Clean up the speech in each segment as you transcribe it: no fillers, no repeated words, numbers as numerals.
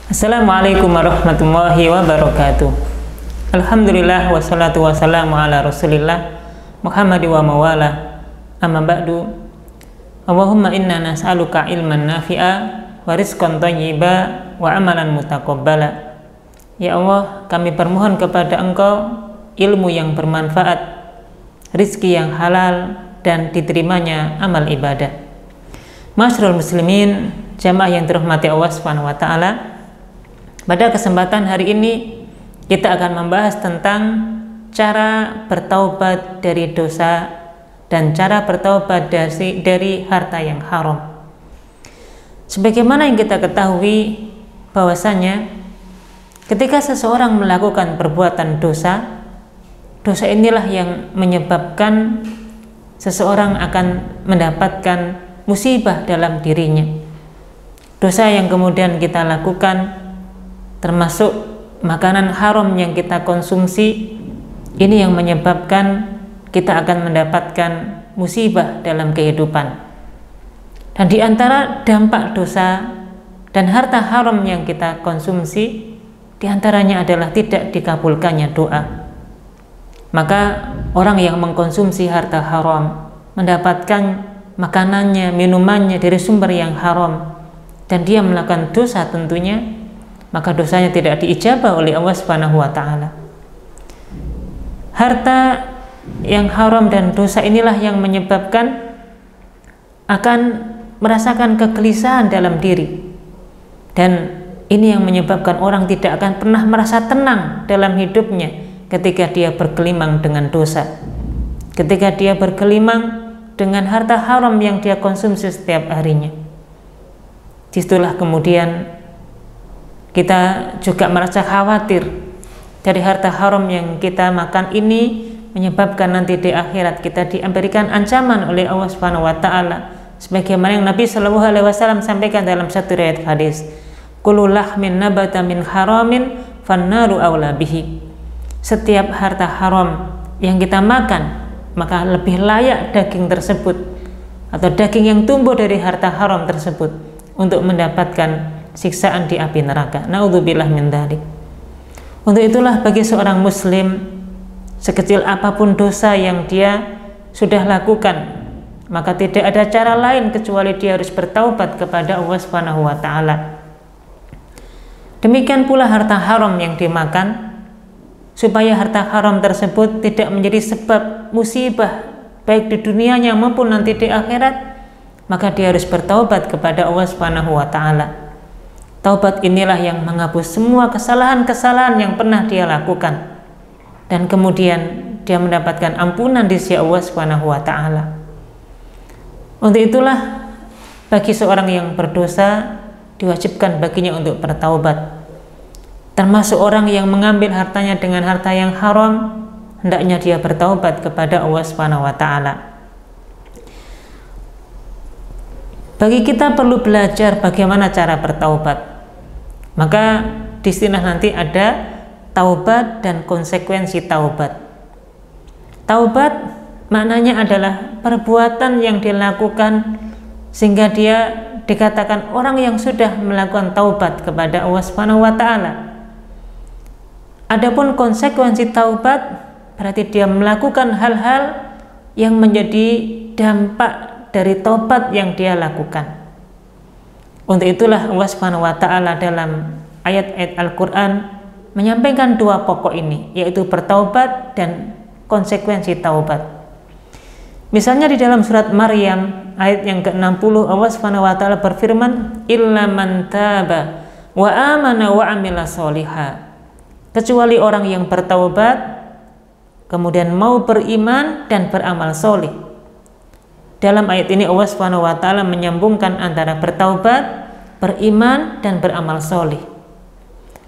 Assalamualaikum warahmatullahi wabarakatuh. Alhamdulillah wassalatu wassalamu ala rasulillah Muhammad wa mawala. Amma ba'du. Allahumma inna nas'aluka ilman nafi'a wa rizqan thayyiba wa amalan mutaqabbala. Ya Allah, kami permohon kepada Engkau ilmu yang bermanfaat, rizki yang halal, dan diterimanya amal ibadah. Masyarul muslimin, jamaah yang dirahmati Allah Subhanahu wa taala. Pada kesempatan hari ini kita akan membahas tentang cara bertaubat dari dosa dan cara bertaubat dari harta yang haram. Sebagaimana yang kita ketahui bahwasanya ketika seseorang melakukan perbuatan dosa, dosa inilah yang menyebabkan seseorang akan mendapatkan musibah dalam dirinya. Dosa yang kemudian kita lakukan termasuk makanan haram yang kita konsumsi, ini yang menyebabkan kita akan mendapatkan musibah dalam kehidupan. Dan di antara dampak dosa dan harta haram yang kita konsumsi, di antaranya adalah tidak dikabulkannya doa. Maka orang yang mengkonsumsi harta haram, mendapatkan makanannya, minumannya dari sumber yang haram, dan dia melakukan dosa tentunya, maka dosanya tidak diijabah oleh Allah Subhanahu wa taala. Harta yang haram dan dosa inilah yang menyebabkan akan merasakan kegelisahan dalam diri, dan ini yang menyebabkan orang tidak akan pernah merasa tenang dalam hidupnya ketika dia bergelimang dengan dosa, ketika dia bergelimang dengan harta haram yang dia konsumsi setiap harinya. Disitulah kemudian kita juga merasa khawatir dari harta haram yang kita makan ini, menyebabkan nanti di akhirat kita diberikan ancaman oleh Allah Subhanahu wa taala, sebagaimana yang Nabi Shallallahu alaihi wasallam sampaikan dalam satu riwayat hadis, kullu lahmin nabata min haramin fannaru aula bihi. Setiap harta haram yang kita makan, maka lebih layak daging tersebut atau daging yang tumbuh dari harta haram tersebut untuk mendapatkan siksaan di api neraka. Naudzubillah min dzalik. Untuk itulah bagi seorang muslim, sekecil apapun dosa yang dia sudah lakukan, maka tidak ada cara lain kecuali dia harus bertaubat kepada Allah Subhanahu wa taala. Demikian pula harta haram yang dimakan, supaya harta haram tersebut tidak menjadi sebab musibah baik di dunianya maupun nanti di akhirat, maka dia harus bertaubat kepada Allah Subhanahu wa taala. Taubat inilah yang menghapus semua kesalahan-kesalahan yang pernah dia lakukan, dan kemudian dia mendapatkan ampunan di sisi Allah Subhanahu wa taala. Untuk itulah bagi seorang yang berdosa diwajibkan baginya untuk bertaubat. Termasuk orang yang mengambil hartanya dengan harta yang haram, hendaknya dia bertaubat kepada Allah Subhanahu wa taala. Bagi kita perlu belajar bagaimana cara bertaubat. Maka di sini nanti ada taubat dan konsekuensi taubat. Taubat maknanya adalah perbuatan yang dilakukan sehingga dia dikatakan orang yang sudah melakukan taubat kepada Allah Subhanahu wa taala. Adapun konsekuensi taubat berarti dia melakukan hal-hal yang menjadi dampak dari taubat yang dia lakukan. Untuk itulah Allah Subhanahu wa taala dalam ayat-ayat Al-Qur'an menyampaikan dua pokok ini, yaitu bertaubat dan konsekuensi taubat. Misalnya di dalam surat Maryam ayat yang ke-60, Allah Subhanahu wa taala berfirman, illa man taba wa amana wa amila sholiha. Kecuali orang yang bertaubat kemudian mau beriman dan beramal solih. Dalam ayat ini Allah Subhanahu wa taala menyambungkan antara bertaubat, beriman, dan beramal solih.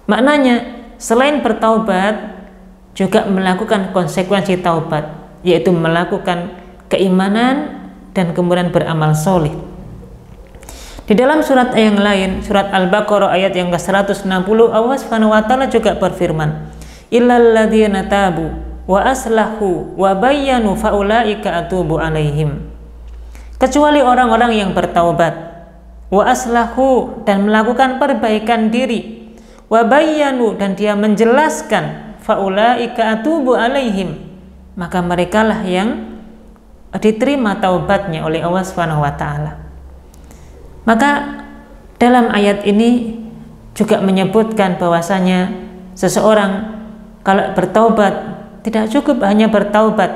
Maknanya selain bertaubat juga melakukan konsekuensi taubat, yaitu melakukan keimanan dan kemudian beramal solih. Di dalam surat yang lain, surat Al-Baqarah ayat yang ke-160, Allah Subhanahu wa taala juga berfirman, illal ladzina tabu wa aslahu wa bayyanu faulaika atubu alaihim. Kecuali orang-orang yang bertaubat, wa aslahu, dan melakukan perbaikan diri, wa bayyanu, dan dia menjelaskan, faulaika atubu alaihim, maka merekalah yang diterima taubatnya oleh Allah Subhanahu wa taala. Maka dalam ayat ini juga menyebutkan bahwasanya seseorang kalau bertaubat tidak cukup hanya bertaubat,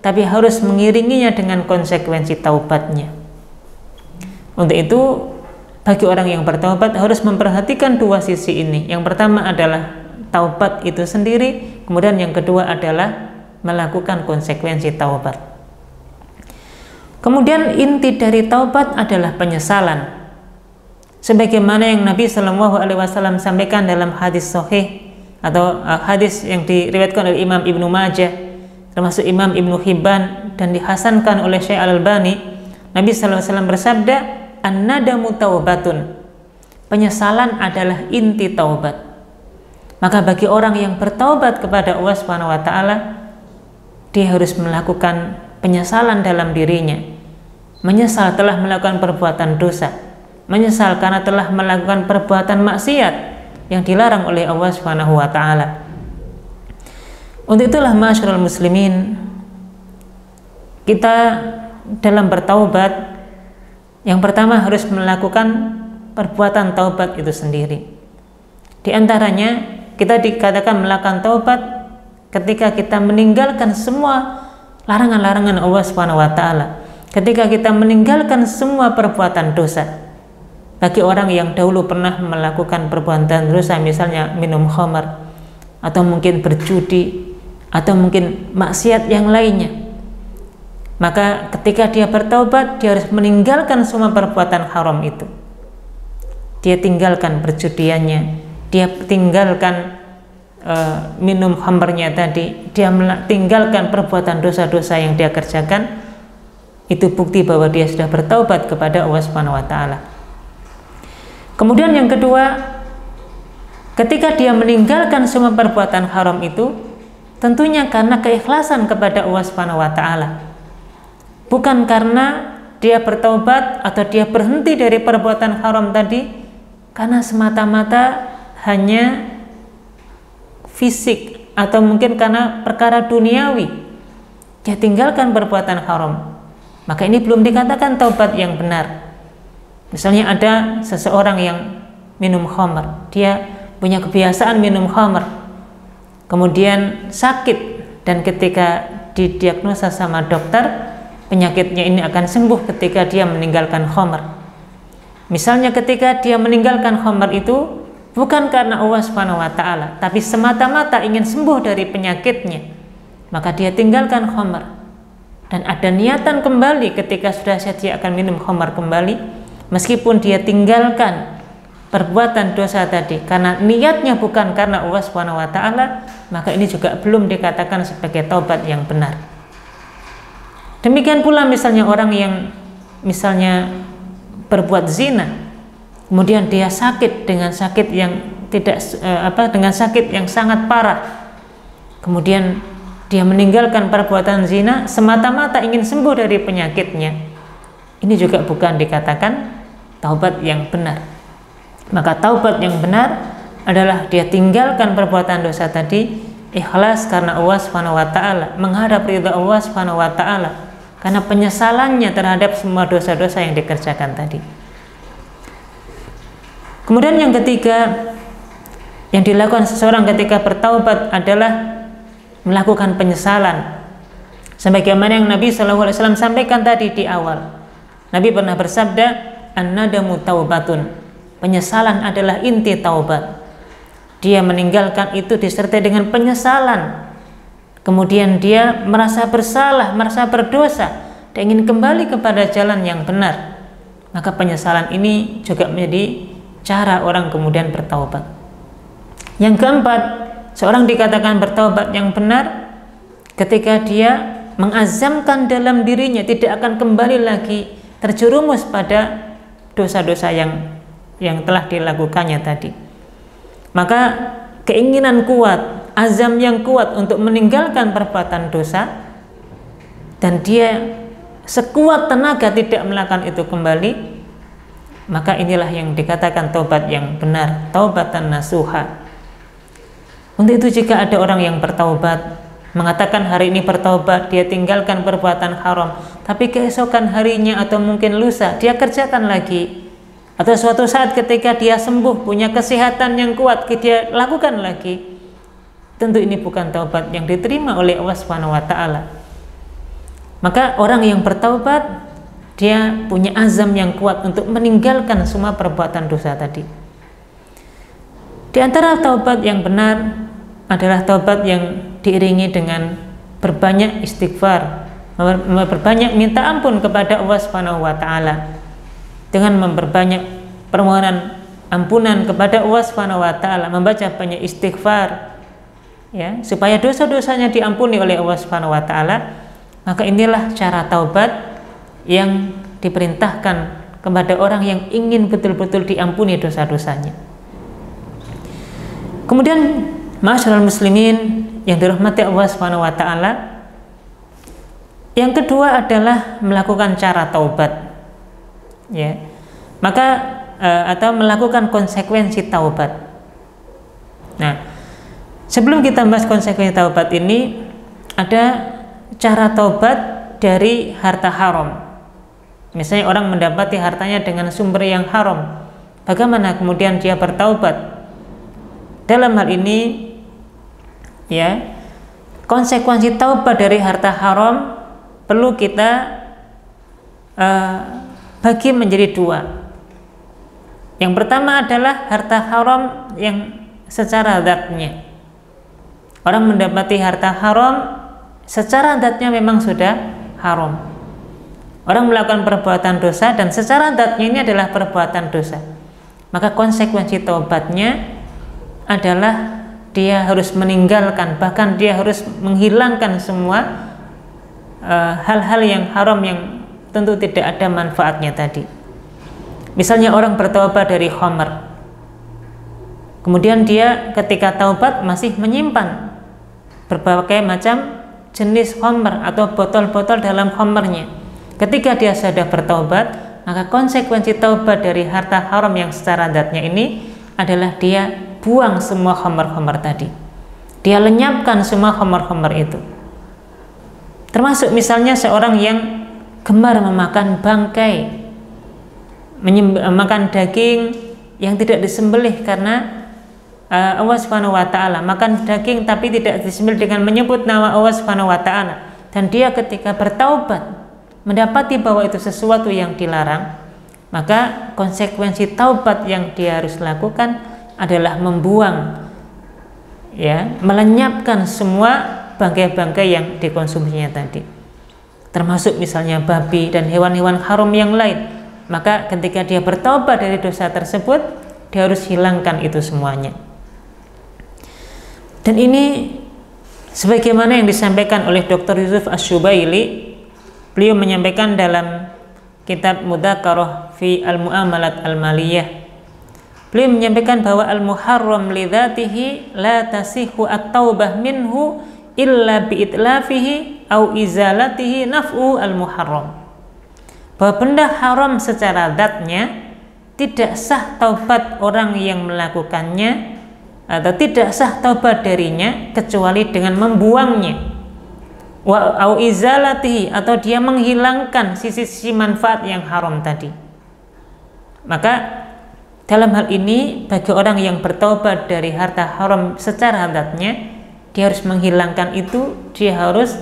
tapi harus mengiringinya dengan konsekuensi taubatnya. Untuk itu bagi orang yang bertaubat harus memperhatikan dua sisi ini. Yang pertama adalah taubat itu sendiri, kemudian yang kedua adalah melakukan konsekuensi taubat. Kemudian inti dari taubat adalah penyesalan. Sebagaimana yang Nabi Shallallahu Alaihi Wasallam sampaikan dalam hadis sahih atau hadis yang diriwayatkan oleh Imam Ibnu Majah, termasuk Imam Ibnu Hibban, dan dihasankan oleh Syekh Al-Albani. Nabi Shallallahu Alaihi Wasallam bersabda, an-nadamu taubatun, penyesalan adalah inti taubat. Maka bagi orang yang bertaubat kepada Allah Subhanahu wa taala, dia harus melakukan penyesalan dalam dirinya, menyesal telah melakukan perbuatan dosa, menyesal karena telah melakukan perbuatan maksiat yang dilarang oleh Allah Subhanahu wa taala. Untuk itulah ma'asyiral muslimin, kita dalam bertaubat yang pertama harus melakukan perbuatan taubat itu sendiri. Di antaranya kita dikatakan melakukan taubat ketika kita meninggalkan semua larangan-larangan Allah Subhanahu wa taala, ketika kita meninggalkan semua perbuatan dosa. Bagi orang yang dahulu pernah melakukan perbuatan dosa, misalnya minum khamar, atau mungkin berjudi, atau mungkin maksiat yang lainnya, maka ketika dia bertaubat, dia harus meninggalkan semua perbuatan haram itu. Dia tinggalkan perjudiannya, dia tinggalkan minum khamrnya tadi, dia tinggalkan perbuatan dosa-dosa yang dia kerjakan. Itu bukti bahwa dia sudah bertaubat kepada Allah Subhanahu wa taala. Kemudian yang kedua, ketika dia meninggalkan semua perbuatan haram itu, tentunya karena keikhlasan kepada Allah Subhanahu wa taala. Bukan karena dia bertaubat atau dia berhenti dari perbuatan haram tadi karena semata-mata hanya fisik atau mungkin karena perkara duniawi, dia tinggalkan perbuatan haram. Maka ini belum dikatakan taubat yang benar. Misalnya ada seseorang yang minum khamr, dia punya kebiasaan minum khamr, kemudian sakit, dan ketika didiagnosa sama dokter, penyakitnya ini akan sembuh ketika dia meninggalkan khamr. Misalnya ketika dia meninggalkan khamr itu bukan karena Allah Subhanahu wa taala, tapi semata-mata ingin sembuh dari penyakitnya, maka dia tinggalkan khamr. Dan ada niatan kembali ketika sudah dia akan minum khamr kembali, meskipun dia tinggalkan perbuatan dosa tadi karena niatnya bukan karena Allah Subhanahu wa taala, maka ini juga belum dikatakan sebagai taubat yang benar. Demikian pula misalnya orang yang misalnya berbuat zina, kemudian dia sakit dengan sakit yang dengan sakit yang sangat parah, kemudian dia meninggalkan perbuatan zina semata-mata ingin sembuh dari penyakitnya, ini juga bukan dikatakan taubat yang benar. Maka taubat yang benar adalah dia tinggalkan perbuatan dosa tadi ikhlas karena Allah Subhanahu wa taala, mengharap ridha Allah Subhanahu wa taala, karena penyesalannya terhadap semua dosa-dosa yang dikerjakan tadi. Kemudian yang ketiga yang dilakukan seseorang ketika bertaubat adalah melakukan penyesalan. Sebagaimana yang Nabi Shallallahu Alaihi Wasallam sampaikan tadi di awal, Nabi pernah bersabda, an-nadamu taubatun, penyesalan adalah inti taubat. Dia meninggalkan itu disertai dengan penyesalan, kemudian dia merasa bersalah, merasa berdosa, dan ingin kembali kepada jalan yang benar. Maka penyesalan ini juga menjadi cara orang kemudian bertaubat. Yang keempat, seorang dikatakan bertaubat yang benar ketika dia mengazamkan dalam dirinya tidak akan kembali lagi terjerumus pada dosa-dosa yang telah dilakukannya tadi. Maka keinginan kuat, azam yang kuat untuk meninggalkan perbuatan dosa, dan dia sekuat tenaga tidak melakukan itu kembali, maka inilah yang dikatakan taubat yang benar, taubatan nasuha. Untuk itu jika ada orang yang bertaubat, mengatakan hari ini bertaubat, dia tinggalkan perbuatan haram, tapi keesokan harinya atau mungkin lusa dia kerjakan lagi, atau suatu saat ketika dia sembuh, punya kesehatan yang kuat, dia lakukan lagi, tentu ini bukan taubat yang diterima oleh Allah Subhanahu wa taala. Maka orang yang bertaubat, dia punya azam yang kuat untuk meninggalkan semua perbuatan dosa tadi. Di antara taubat yang benar adalah taubat yang diiringi dengan berbanyak istighfar, berbanyak minta ampun kepada Allah Subhanahu wa taala, dengan memperbanyak permohonan ampunan kepada Allah Subhanahu wa taala, membaca banyak istighfar, ya, supaya dosa-dosanya diampuni oleh Allah Subhanahu wa taala. Maka inilah cara taubat yang diperintahkan kepada orang yang ingin betul-betul diampuni dosa-dosanya. Kemudian ma'asyiral muslimin yang dirahmati Allah Subhanahu wa taala, yang kedua adalah melakukan cara taubat, ya. Maka atau melakukan konsekuensi taubat. Nah, sebelum kita bahas konsekuensi taubat ini, ada cara taubat dari harta haram. Misalnya orang mendapati hartanya dengan sumber yang haram, bagaimana kemudian dia bertaubat? Dalam hal ini, ya, konsekuensi taubat dari harta haram perlu kita bagi menjadi dua. Yang pertama adalah harta haram yang secara zatnya. Orang mendapati harta haram secara zatnya memang sudah haram. Orang melakukan perbuatan dosa dan secara zatnya ini adalah perbuatan dosa. Maka konsekuensi taubatnya adalah dia harus meninggalkan, bahkan dia harus menghilangkan semua hal-hal yang haram yang tentu tidak ada manfaatnya tadi. Misalnya orang bertaubat dari khamr, kemudian dia ketika taubat masih menyimpan berbagai macam jenis khamr atau botol-botol dalam khamrnya. Ketika dia sudah bertaubat, maka konsekuensi taubat dari harta haram yang secara zatnya ini adalah dia buang semua khamr-khamr tadi. Dia lenyapkan semua khamr-khamr itu. Termasuk misalnya seorang yang gemar memakan bangkai, makan daging yang tidak disembelih karena Allah Subhanahu wa taala, makan daging tapi tidak disembelih dengan menyebut nama Allah Subhanahu wa taala, dan dia ketika bertaubat mendapati bahwa itu sesuatu yang dilarang, maka konsekuensi taubat yang dia harus lakukan adalah membuang, ya, melenyapkan semua bangkai-bangkai yang dikonsumsinya tadi, termasuk misalnya babi dan hewan-hewan haram yang lain. Maka ketika dia bertaubat dari dosa tersebut, dia harus hilangkan itu semuanya. Dan ini sebagaimana yang disampaikan oleh Dr. Yusuf Asy-Syubaili. Beliau menyampaikan dalam kitab Mudzakarah fi al-Mu'amalat al-Maliyah. Beliau menyampaikan bahwa al-muharram li dzatihi la tasihhu at-taubah minhu illa bi itlafihi au izalatihi naf'u al-muharram. Bahwa benda haram secara zatnya tidak sah taubat orang yang melakukannya, atau tidak sah taubat darinya kecuali dengan membuangnya, wa au izalatihi, atau dia menghilangkan sisi-sisi manfaat yang haram tadi. Maka dalam hal ini bagi orang yang bertaubat dari harta haram secara zatnya, dia harus menghilangkan itu, dia harus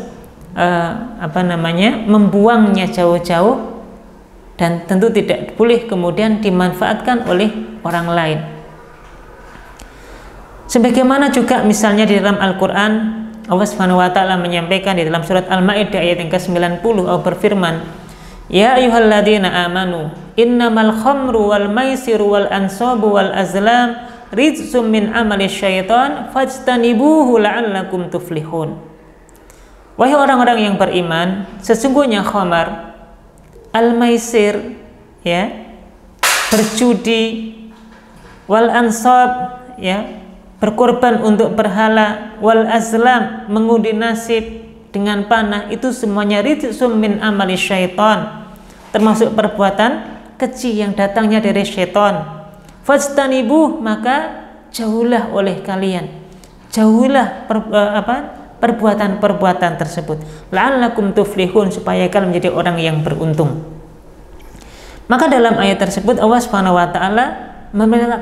membuangnya jauh-jauh, dan tentu tidak boleh kemudian dimanfaatkan oleh orang lain. Sebagaimana juga misalnya di dalam Al-Quran, Allah Subhanahu wa taala menyampaikan di dalam surat Al-Maidah ayat yang ke-90, Allah berfirman, ya ayyuhalladzina amanu innamal khamru wal maisiru wal ansabu wal azlam rizqum min amali syaitan fajtanibuhu la'allakum tuflihun. Wahai orang-orang yang beriman, sesungguhnya khamar, al-maisir, ya, berjudi, wal ansab, ya, berkorban untuk berhala, wal azlam, mengundi nasib dengan panah, itu semuanya rizqum min amali syaitan, termasuk perbuatan keji yang datangnya dari syaitan. Fajtanibuh, maka jauhlah oleh kalian, jauhilah perbuatan-perbuatan tersebut, la'allakum tuflihun, supaya kalian menjadi orang yang beruntung. Maka dalam ayat tersebut Allah Subhanahu wa taala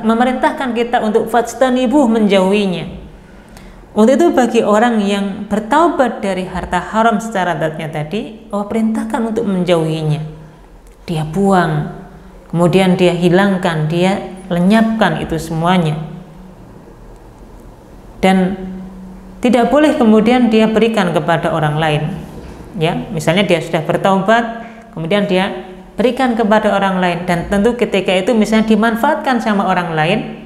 memerintahkan kita untuk fajtanibuh, menjauhinya. Untuk itu bagi orang yang bertaubat dari harta haram secara zatnya tadi, Allah perintahkan untuk menjauhinya. Dia buang, kemudian dia hilangkan, dia lenyapkan itu semuanya. Dan tidak boleh kemudian dia berikan kepada orang lain. Ya, misalnya dia sudah bertaubat, kemudian dia berikan kepada orang lain, dan tentu ketika itu misalnya dimanfaatkan sama orang lain,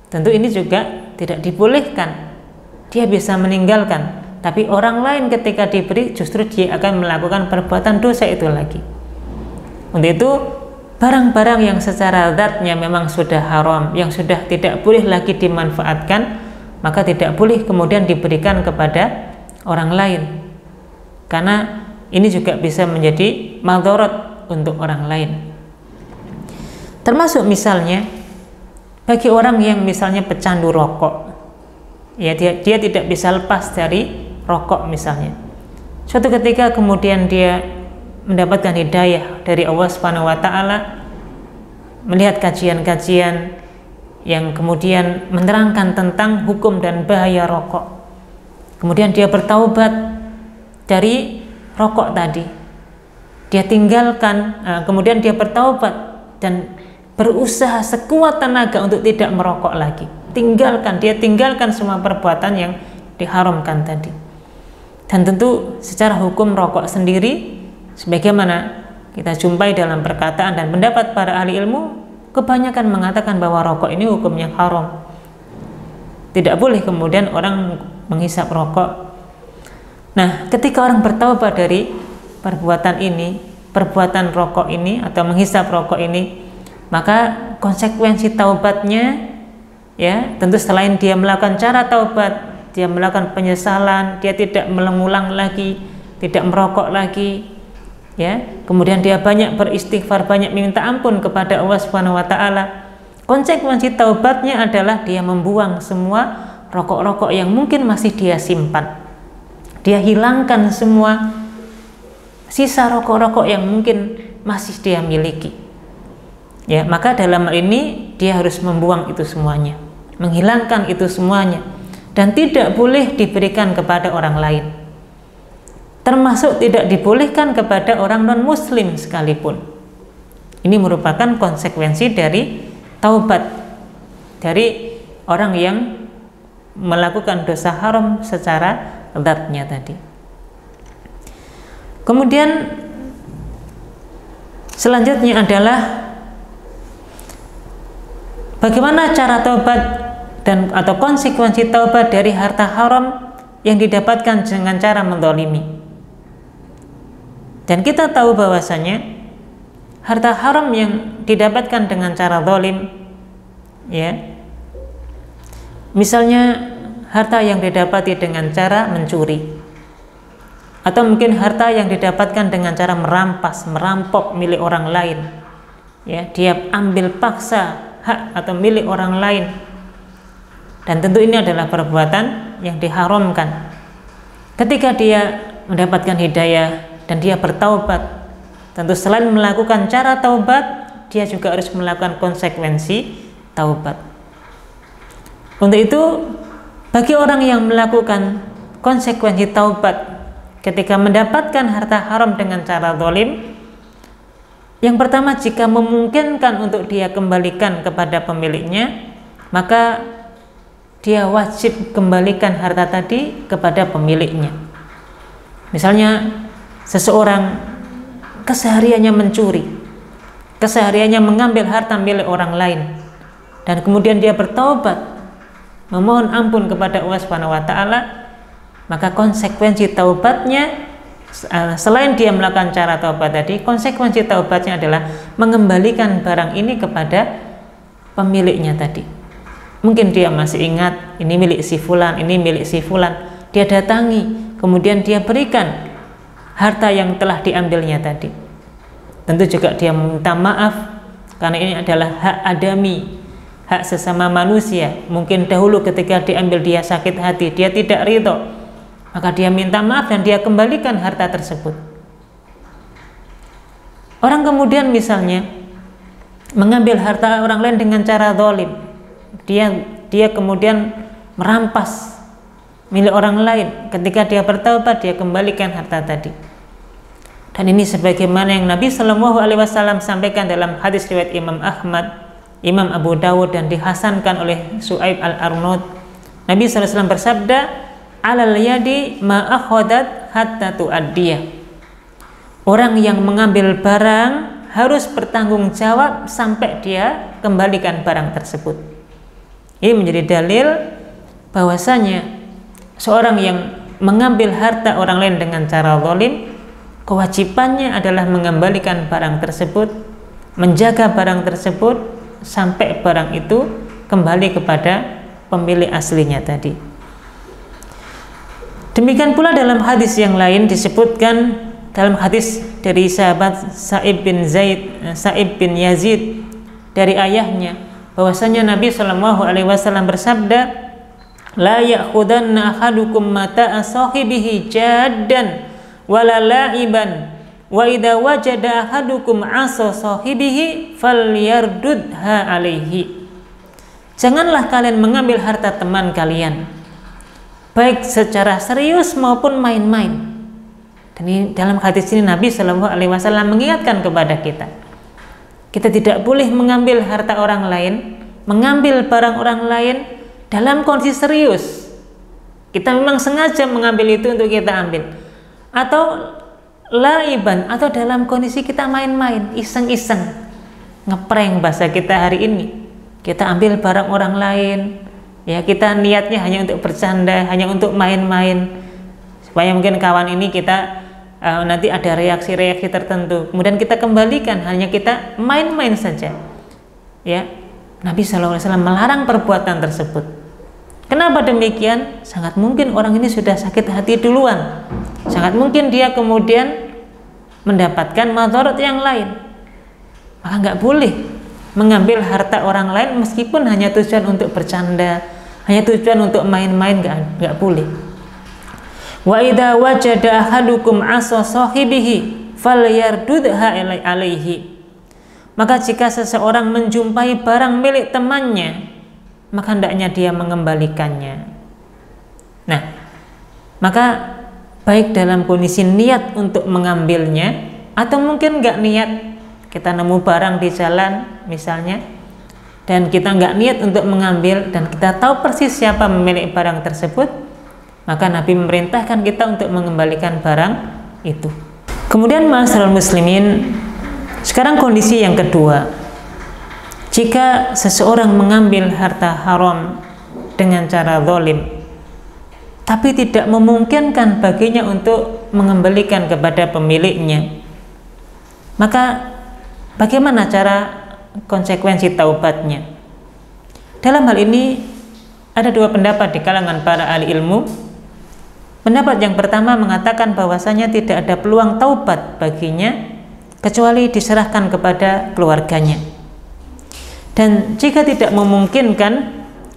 tentu ini juga tidak dibolehkan. Dia bisa meninggalkan, tapi orang lain ketika diberi justru dia akan melakukan perbuatan dosa itu lagi. Untuk itu barang-barang yang secara zatnya memang sudah haram, yang sudah tidak boleh lagi dimanfaatkan, maka tidak boleh kemudian diberikan kepada orang lain, karena ini juga bisa menjadi madharat untuk orang lain. Termasuk misalnya bagi orang yang misalnya pecandu rokok, ya dia tidak bisa lepas dari rokok misalnya. Suatu ketika kemudian dia mendapatkan hidayah dari Allah Subhanahu wa taala, melihat kajian-kajian yang kemudian menerangkan tentang hukum dan bahaya rokok. Kemudian dia bertaubat dari rokok tadi. Dia tinggalkan, kemudian dia bertaubat dan berusaha sekuat tenaga untuk tidak merokok lagi. Dia tinggalkan semua perbuatan yang diharamkan tadi. Dan tentu secara hukum rokok sendiri, sebagaimana kita jumpai dalam perkataan dan pendapat para ahli ilmu, kebanyakan mengatakan bahwa rokok ini hukumnya haram. Tidak boleh kemudian orang menghisap rokok. Nah, ketika orang bertaubat dari perbuatan rokok ini atau menghisap rokok ini, maka konsekuensi taubatnya, ya tentu selain dia melakukan cara taubat, dia melakukan penyesalan, dia tidak mengulang lagi, tidak merokok lagi, ya kemudian dia banyak beristighfar, banyak minta ampun kepada Allah Subhanahu wa taala. Konsekuensi taubatnya adalah dia membuang semua rokok-rokok yang mungkin masih dia simpan. Dia hilangkan semua sisa rokok-rokok yang mungkin masih dia miliki. Ya, maka dalam hal ini dia harus membuang itu semuanya, menghilangkan itu semuanya, dan tidak boleh diberikan kepada orang lain. Termasuk tidak dibolehkan kepada orang non-muslim sekalipun. Ini merupakan konsekuensi dari taubat dari orang yang melakukan dosa haram secara zatnya tadi. Kemudian selanjutnya adalah bagaimana cara taubat dan atau konsekuensi taubat dari harta haram yang didapatkan dengan cara menzalimi. Dan kita tahu bahwasanya harta haram yang didapatkan dengan cara zalim, ya, misalnya harta yang didapati dengan cara mencuri, atau mungkin harta yang didapatkan dengan cara merampas, merampok milik orang lain, ya, dia ambil paksa hak atau milik orang lain, dan tentu ini adalah perbuatan yang diharamkan. Ketika dia mendapatkan hidayah dan dia bertaubat, tentu selain melakukan cara taubat, dia juga harus melakukan konsekuensi taubat. Untuk itu bagi orang yang melakukan konsekuensi taubat ketika mendapatkan harta haram dengan cara zalim, yang pertama, jika memungkinkan untuk dia kembalikan kepada pemiliknya, maka dia wajib kembalikan harta tadi kepada pemiliknya. Misalnya seseorang kesehariannya mencuri, kesehariannya mengambil harta milik orang lain, dan kemudian dia bertaubat, memohon ampun kepada Allah Subhanahu wa taala, maka konsekuensi taubatnya, selain dia melakukan cara taubat tadi, konsekuensi taubatnya adalah mengembalikan barang ini kepada pemiliknya tadi. Mungkin dia masih ingat ini milik si fulan, ini milik si fulan, dia datangi, kemudian dia berikan harta yang telah diambilnya tadi. Tentu juga dia meminta maaf karena ini adalah hak adami, hak sesama manusia. Mungkin dahulu ketika diambil dia sakit hati, dia tidak ridho, maka dia minta maaf dan dia kembalikan harta tersebut. Orang kemudian misalnya mengambil harta orang lain dengan cara zalim, dia kemudian merampas milik orang lain. Ketika dia bertaubat, dia kembalikan harta tadi. Dan ini sebagaimana yang Nabi Shallallahu Alaihi Wasallam sampaikan dalam hadis riwayat Imam Ahmad, Imam Abu Dawud, dan dihasankan oleh Su'aib al-Arnaud. Nabi SAW bersabda, alal yadi ma akhadat hatta tu'addiyah. Orang yang mengambil barang harus bertanggung jawab sampai dia kembalikan barang tersebut. Ini menjadi dalil bahwasanya seorang yang mengambil harta orang lain dengan cara zalim, kewajibannya adalah mengembalikan barang tersebut, menjaga barang tersebut sampai barang itu kembali kepada pemilik aslinya tadi. Demikian pula dalam hadis yang lain disebutkan, dalam hadis dari sahabat Sa'ib bin Yazid dari ayahnya, bahwasanya Nabi Shallallahu Alaihi Wasallam bersabda, la ya'khudanna ahadukum mata'a sahibihi jaddan wala la'iban wa idza wajada ahadukum 'asa sahibihi falyardudha alaihi. Janganlah kalian mengambil harta teman kalian baik secara serius maupun main-main. Dan ini, dalam hadis ini Nabi Shallallahu Alaihi Wasallam mengingatkan kepada kita, kita tidak boleh mengambil harta orang lain, mengambil barang orang lain dalam kondisi serius. Kita memang sengaja mengambil itu untuk kita ambil, atau laiban, atau dalam kondisi kita main-main, iseng-iseng, ngeprank bahasa kita hari ini. Kita ambil barang orang lain, ya kita niatnya hanya untuk bercanda, hanya untuk main-main, supaya mungkin kawan ini kita nanti ada reaksi-reaksi tertentu, kemudian kita kembalikan, hanya kita main-main saja. Ya, Nabi SAW melarang perbuatan tersebut. Kenapa demikian? Sangat mungkin orang ini sudah sakit hati duluan, sangat mungkin dia kemudian mendapatkan madarat yang lain. Maka nggak boleh mengambil harta orang lain meskipun hanya tujuan untuk bercanda, hanya tujuan untuk main-main, nggak boleh. Wa idza wajada ahadukum 'asa sahibihi falyardudha alaihi. Maka jika seseorang menjumpai barang milik temannya, maka hendaknya dia mengembalikannya. Nah, maka baik dalam kondisi niat untuk mengambilnya atau mungkin nggak niat, kita nemu barang di jalan misalnya dan kita nggak niat untuk mengambil dan kita tahu persis siapa pemilik barang tersebut, maka Nabi memerintahkan kita untuk mengembalikan barang itu. Kemudian ma'asyiral muslimin, sekarang kondisi yang kedua, jika seseorang mengambil harta haram dengan cara zalim tapi tidak memungkinkan baginya untuk mengembalikan kepada pemiliknya, maka bagaimana cara konsekuensi taubatnya? Dalam hal ini ada dua pendapat di kalangan para ahli ilmu. Pendapat yang pertama mengatakan bahwasanya tidak ada peluang taubat baginya kecuali diserahkan kepada keluarganya. Dan jika tidak memungkinkan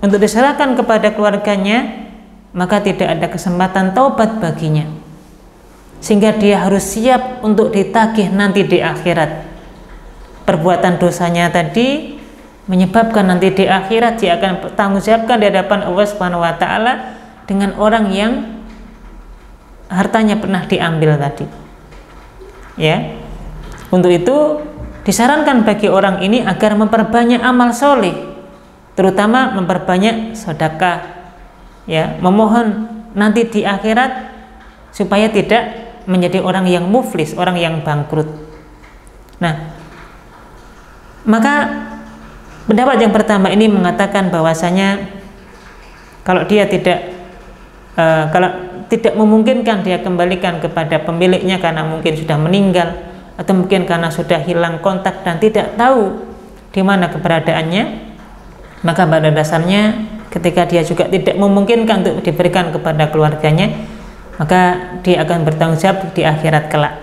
untuk diserahkan kepada keluarganya, maka tidak ada kesempatan taubat baginya, sehingga dia harus siap untuk ditagih nanti di akhirat. Perbuatan dosanya tadi menyebabkan nanti di akhirat dia akan bertanggung jawabkan di hadapan Allah Subhanahu wa taala dengan orang yang hartanya pernah diambil tadi. Ya. Untuk itu disarankan bagi orang ini agar memperbanyak amal soleh, terutama memperbanyak sedekah, ya, memohon nanti di akhirat supaya tidak menjadi orang yang muflis, orang yang bangkrut. Nah, maka pendapat yang pertama ini mengatakan bahwasanya kalau dia tidak memungkinkan dia kembalikan kepada pemiliknya karena mungkin sudah meninggal atau mungkin karena sudah hilang kontak dan tidak tahu di mana keberadaannya, maka pada dasarnya ketika dia juga tidak memungkinkan untuk diberikan kepada keluarganya, maka dia akan bertanggung jawab di akhirat kelak.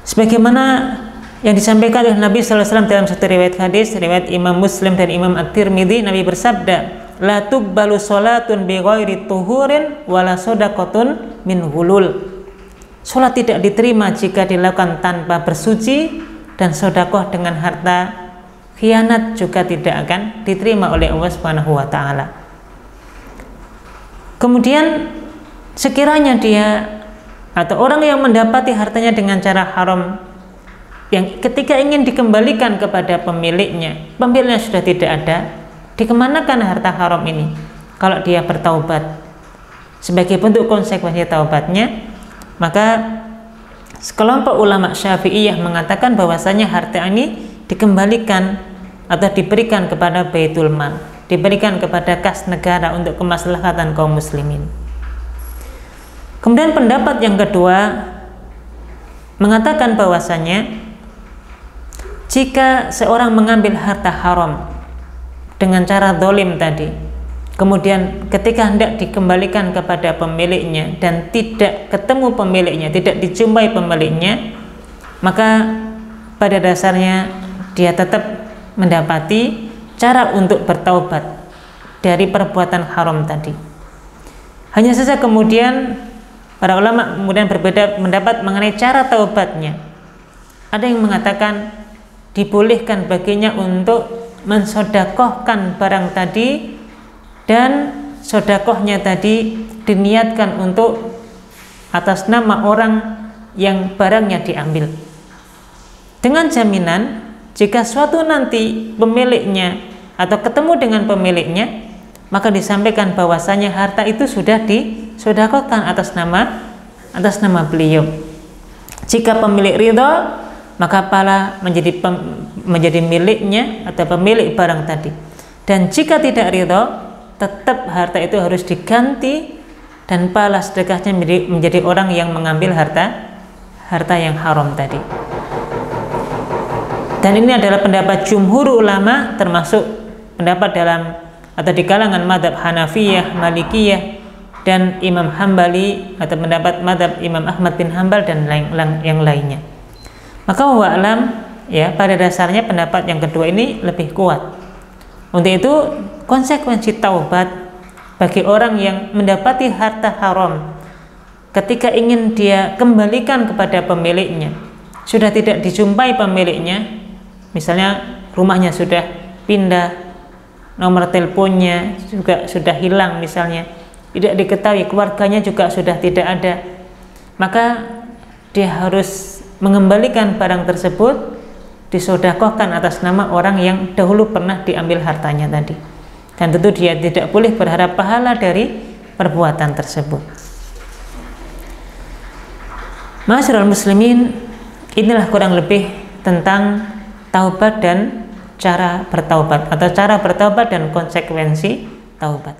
Sebagaimana yang disampaikan oleh Nabi sallallahu alaihi wasallam dalam satu riwayat hadis, riwayat Imam Muslim dan Imam At-Tirmidzi. Nabi bersabda, la tuqbalu salatun bi ghairi tuhurin wala shadaqatun min ghulul. Salat tidak diterima jika dilakukan tanpa bersuci, dan sedekah dengan harta khianat juga tidak akan diterima oleh Allah Subhanahu wa taala. Kemudian sekiranya dia atau orang yang mendapati hartanya dengan cara haram, yang ketika ingin dikembalikan kepada pemiliknya sudah tidak ada, dikemanakan harta haram ini? Kalau dia bertaubat sebagai bentuk konsekuensi taubatnya, maka sekelompok ulama Syafi'iyah mengatakan bahwasanya harta ini dikembalikan atau diberikan kepada Baitul Mal, diberikan kepada kas negara untuk kemaslahatan kaum muslimin. Kemudian pendapat yang kedua mengatakan bahwasanya jika seorang mengambil harta haram dengan cara zalim tadi, kemudian ketika hendak dikembalikan kepada pemiliknya dan tidak ketemu pemiliknya, tidak dijumpai pemiliknya, maka pada dasarnya dia tetap mendapati cara untuk bertaubat dari perbuatan haram tadi. Hanya saja kemudian para ulama kemudian berbeda pendapat mengenai cara taubatnya. Ada yang mengatakan dibolehkan baginya untuk mensodakohkan barang tadi, dan sodakohnya tadi diniatkan untuk atas nama orang yang barangnya diambil, dengan jaminan jika suatu nanti pemiliknya atau ketemu dengan pemiliknya, maka disampaikan bahwasanya harta itu sudah disodakohkan atas nama beliau. Jika pemilik ridha, maka pahala menjadi miliknya atau pemilik barang tadi. Dan jika tidak ridha, tetap harta itu harus diganti dan pahala sedekahnya menjadi orang yang mengambil harta yang haram tadi. Dan ini adalah pendapat jumhur ulama, termasuk pendapat dalam atau di kalangan madhab Hanafiyah, Malikiyah, dan Imam Hambali, atau pendapat madhab Imam Ahmad bin Hambal dan yang lainnya. Maka wa alam, ya, pada dasarnya pendapat yang kedua ini lebih kuat. Untuk itu konsekuensi taubat bagi orang yang mendapati harta haram ketika ingin dia kembalikan kepada pemiliknya, sudah tidak dijumpai pemiliknya, misalnya rumahnya sudah pindah, nomor teleponnya juga sudah hilang misalnya, tidak diketahui, keluarganya juga sudah tidak ada, maka dia harus mengembalikan barang tersebut, disodakohkan atas nama orang yang dahulu pernah diambil hartanya tadi. Dan tentu dia tidak boleh berharap pahala dari perbuatan tersebut. Ma'asyiral muslimin, inilah kurang lebih tentang taubat dan cara bertaubat, atau cara bertaubat dan konsekuensi taubat.